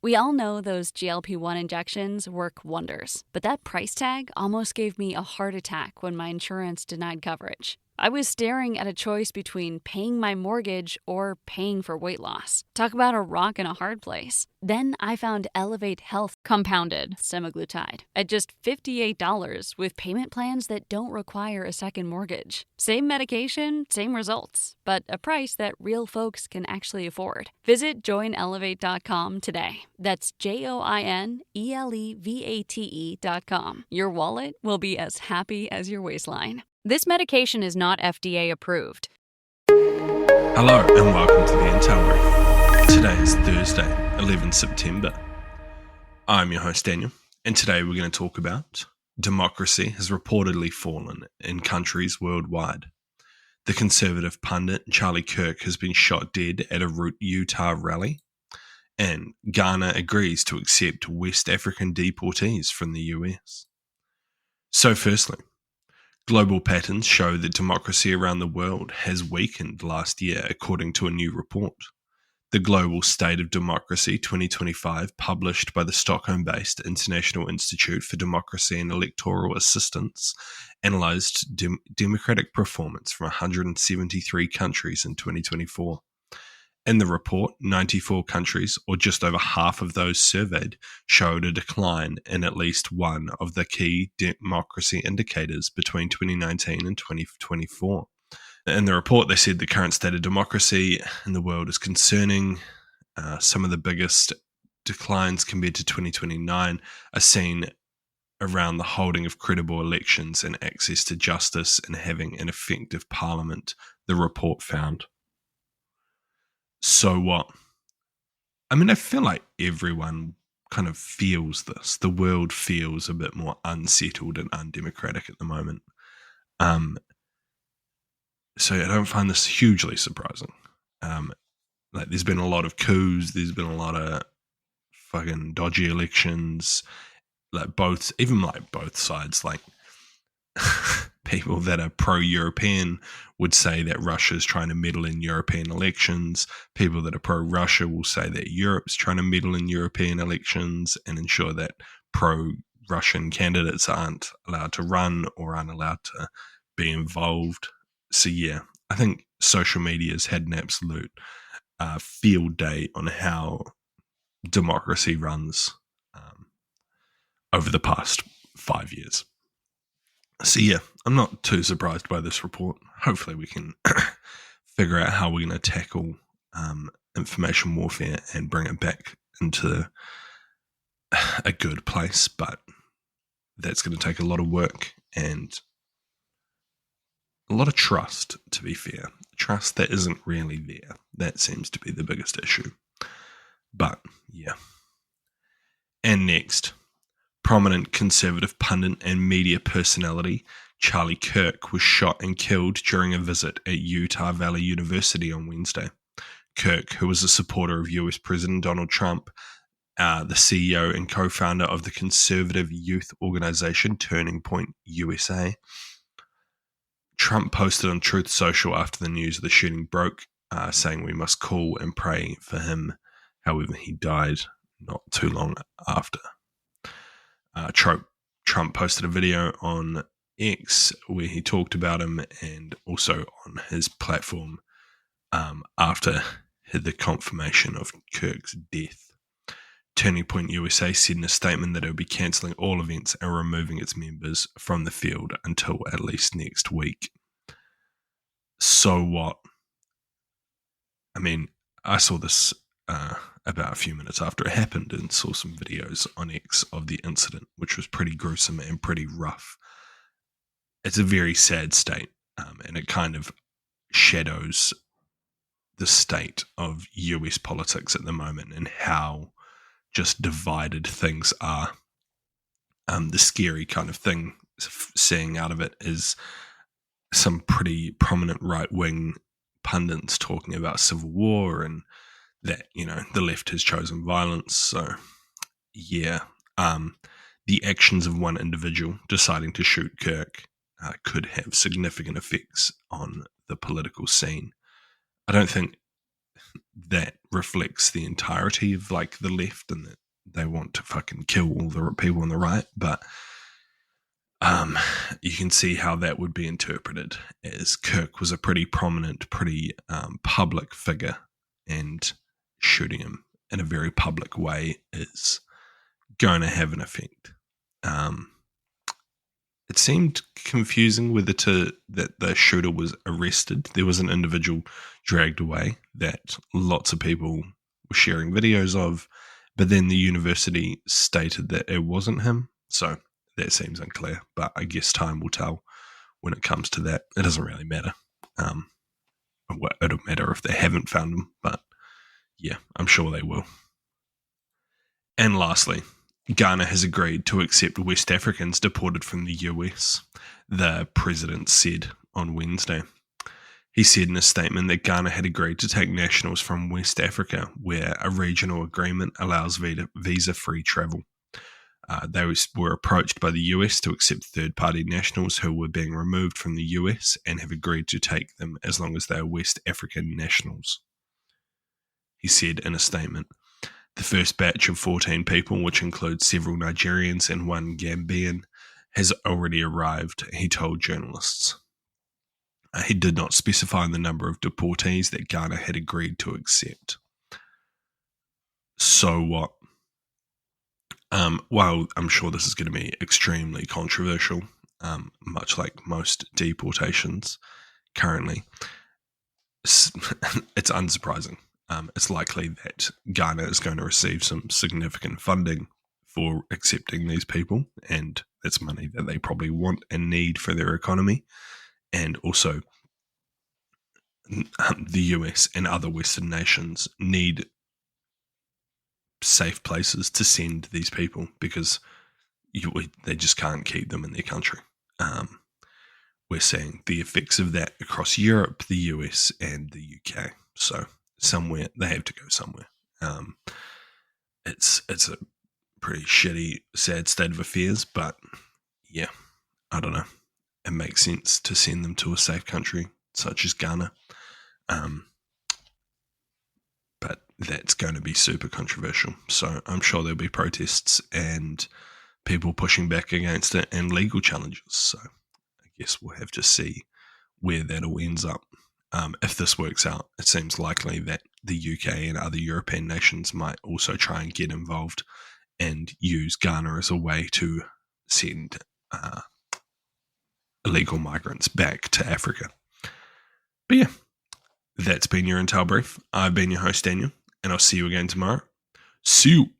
We all know those GLP-1 injections work wonders, but that price tag almost gave me a heart attack when my insurance denied coverage. I was staring at a choice between paying my mortgage or paying for weight loss. Talk about a rock and a hard place. Then I found Elevate Health compounded semaglutide at just $58 with payment plans that don't require a second mortgage. Same medication, same results, but a price that real folks can actually afford. Visit joinelevate.com today. That's JOINELEVATE.com. Your wallet will be as happy as your waistline. This medication is not FDA approved. Hello and welcome to the Intel Brief. Today is Thursday, 11 September. I'm your host Daniel, and today we're going to talk about democracy has reportedly fallen in countries worldwide. The conservative pundit Charlie Kirk has been shot dead at a Utah rally, and Ghana agrees to accept West African deportees from the US. So firstly, global patterns show that democracy around the world has weakened last year, according to a new report. The Global State of Democracy 2025, published by the Stockholm-based International Institute for Democracy and Electoral Assistance, analysed democratic performance from 173 countries in 2024. In the report, 94 countries, or just over half of those surveyed, showed a decline in at least one of the key democracy indicators between 2019 and 2024. In the report, they said the current state of democracy in the world is concerning. Some of the biggest declines compared to 2029 are seen around the holding of credible elections and access to justice and having an effective parliament, the report found. So what? I mean, I feel like everyone kind of feels this. The world feels a bit more unsettled and undemocratic at the moment. So I don't find this hugely surprising. Like, there's been a lot of coups. There's been a lot of fucking dodgy elections. Both sides, like people that are pro-European would say that Russia's trying to meddle in European elections. People that are pro-Russia will say that Europe's trying to meddle in European elections and ensure that pro-Russian candidates aren't allowed to run or aren't allowed to be involved. So yeah, I think social media's had an absolute field day on how democracy runs over the past 5 years. So yeah, I'm not too surprised by this report. Hopefully we can figure out how we're going to tackle information warfare and bring it back into a good place, but that's going to take a lot of work and a lot of trust, to be fair. Trust that isn't really there. That seems to be the biggest issue. But yeah. And next, prominent conservative pundit and media personality Charlie Kirk was shot and killed during a visit at Utah Valley University on Wednesday. Kirk, who was a supporter of US President Donald Trump, the CEO and co-founder of the conservative youth organization Turning Point USA. Trump posted on Truth Social after the news of the shooting broke, saying we must call and pray for him. However, he died not too long after. Trump posted a video on X where he talked about him, and also on his platform after the confirmation of Kirk's death. Turning Point USA said in a statement that it would be cancelling all events and removing its members from the field until at least next week. So what? I mean, I saw this about a few minutes after it happened and saw some videos on X of the incident, which was pretty gruesome and pretty rough. It's a very sad state, and it kind of shadows the state of US politics at the moment and how just divided things are. The scary kind of thing seeing out of it is some pretty prominent right-wing pundits talking about civil war and that, the left has chosen violence. So yeah, the actions of one individual deciding to shoot Kirk could have significant effects on the political scene. I don't think that reflects the entirety of like the left, and that they want to fucking kill all the people on the right. But you can see how that would be interpreted as Kirk was a pretty prominent, pretty public figure, and shooting him in a very public way is going to have an effect. It seemed confusing whether that the shooter was arrested. There was an individual dragged away that lots of people were sharing videos of, but then the university stated that it wasn't him. So that seems unclear, but I guess time will tell when it comes to that. It doesn't really matter. It'll matter if they haven't found him, but yeah, I'm sure they will. And lastly, Ghana has agreed to accept West Africans deported from the US, the president said on Wednesday. He said in a statement that Ghana had agreed to take nationals from West Africa, where a regional agreement allows visa-free travel. They were approached by the US to accept third-party nationals who were being removed from the US and have agreed to take them as long as they are West African nationals. He said in a statement, the first batch of 14 people, which includes several Nigerians and one Gambian, has already arrived, he told journalists. He did not specify the number of deportees that Ghana had agreed to accept. So what? Well, I'm sure this is going to be extremely controversial, much like most deportations currently. It's unsurprising. It's likely that Ghana is going to receive some significant funding for accepting these people, and that's money that they probably want and need for their economy. And also, the US and other Western nations need safe places to send these people because they just can't keep them in their country. We're seeing the effects of that across Europe, the US, and the UK. So somewhere they have to go somewhere. It's a pretty shitty, sad state of affairs, but yeah, I don't know. It makes sense to send them to a safe country such as Ghana. But that's going to be super controversial. So I'm sure there'll be protests and people pushing back against it and legal challenges. So I guess we'll have to see where that all ends up. If this works out, it seems likely that the UK and other European nations might also try and get involved and use Ghana as a way to send illegal migrants back to Africa. But yeah, that's been your Intel Brief. I've been your host, Daniel, and I'll see you again tomorrow. See you.